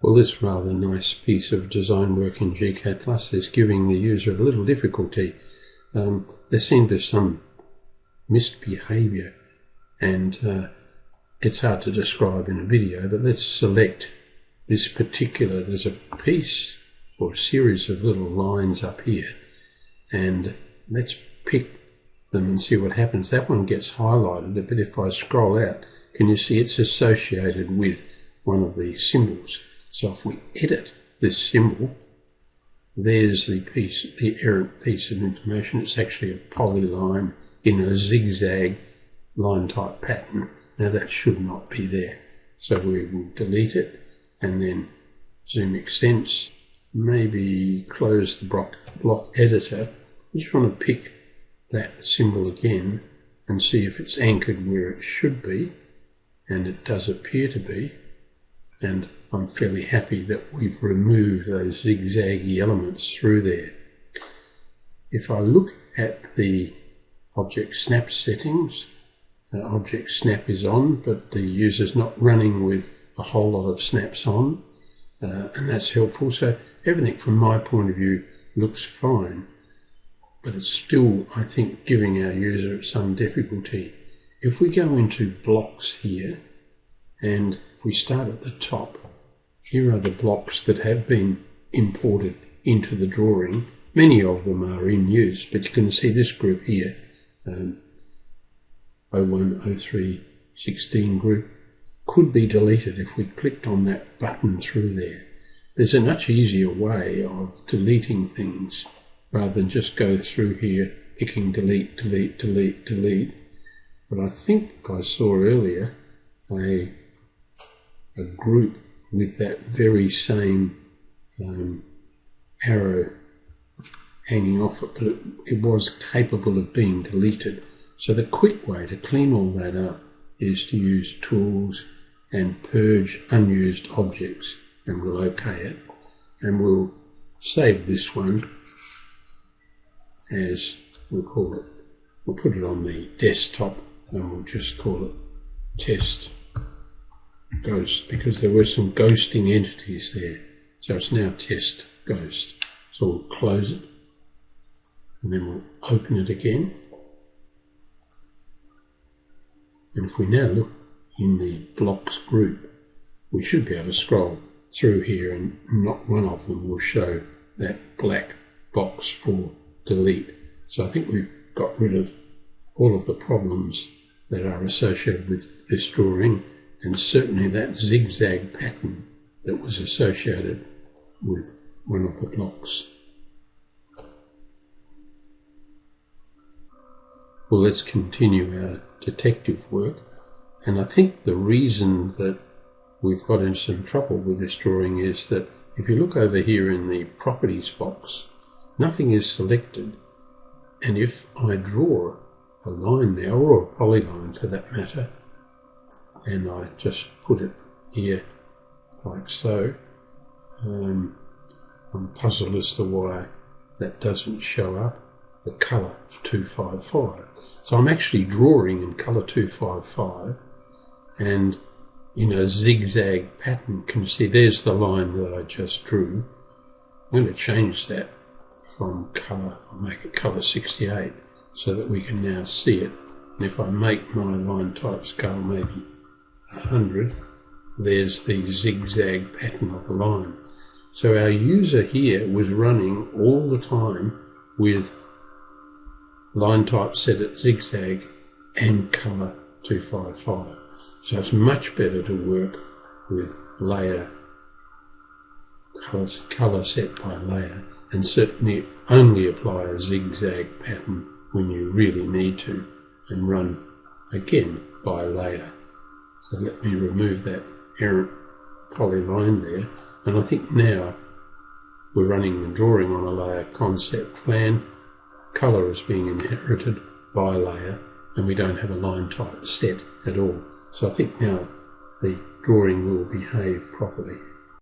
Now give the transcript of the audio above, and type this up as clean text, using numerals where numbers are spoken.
Well, this rather nice piece of design work in gCADPlus is giving the user a little difficulty. There seems to be some misbehavior, and it's hard to describe in a video, but let's select this particular, there's a piece or a series of little lines up here, and let's pick them and see what happens. That one gets highlighted, but if I scroll out, can you see it's associated with one of the symbols? So if we edit this symbol, there's the piece, the errant piece of information. It's actually a polyline in a zigzag line type pattern. Now that should not be there. So we will delete it and then zoom extents, maybe close the block editor. I just want to pick that symbol again and see if it's anchored where it should be, and it does appear to be, and I'm fairly happy that we've removed those zigzaggy elements through there. If I look at the object snap settings, object snap is on, but the user's not running with a whole lot of snaps on, and that's helpful. So everything from my point of view looks fine, but it's still, I think, giving our user some difficulty. If we go into blocks here, and if we start at the top, here are the blocks that have been imported into the drawing. Many of them are in use, but you can see this group here, 01, 03, 16 group, could be deleted if we clicked on that button through there. There's a much easier way of deleting things rather than just go through here picking delete, delete, delete, delete. But I think I saw earlier a group with that very same arrow hanging off it, but it was capable of being deleted. So the quick way to clean all that up is to use Tools and Purge Unused Objects, and we'll OK it, and we'll save this one as, we'll call it, we'll put it on the desktop and we'll just call it Test Ghost, because there were some ghosting entities there. So it's now Test Ghost. So we'll close it and then we'll open it again. And if we now look in the blocks group, we should be able to scroll through here and not one of them will show that black box for delete. So I think we've got rid of all of the problems that are associated with this drawing, and certainly that zigzag pattern that was associated with one of the blocks. Well, let's continue our detective work, and I think the reason that we've got into some trouble with this drawing is that if you look over here in the properties box, nothing is selected, and if I draw a line now, or a polyline for that matter, and I just put it here like so, I'm puzzled as to why that doesn't show up the colour 255. So I'm actually drawing in colour 255, and in a zigzag pattern, can you see there's the line that I just drew. I'm going to change that from colour, I'll make it colour 68 so that we can now see it. And if I make my line type scale maybe 100, there's the zigzag pattern of the line. So our user here was running all the time with line type set at zigzag and colour 255. So it's much better to work with layer, colour set by layer, and certainly only apply a zigzag pattern when you really need to, and run again by layer. So let me remove that errant polyline there, and I think now we're running the drawing on a layer concept plan. Colour is being inherited by layer, and we don't have a line type set at all. So I think now the drawing will behave properly.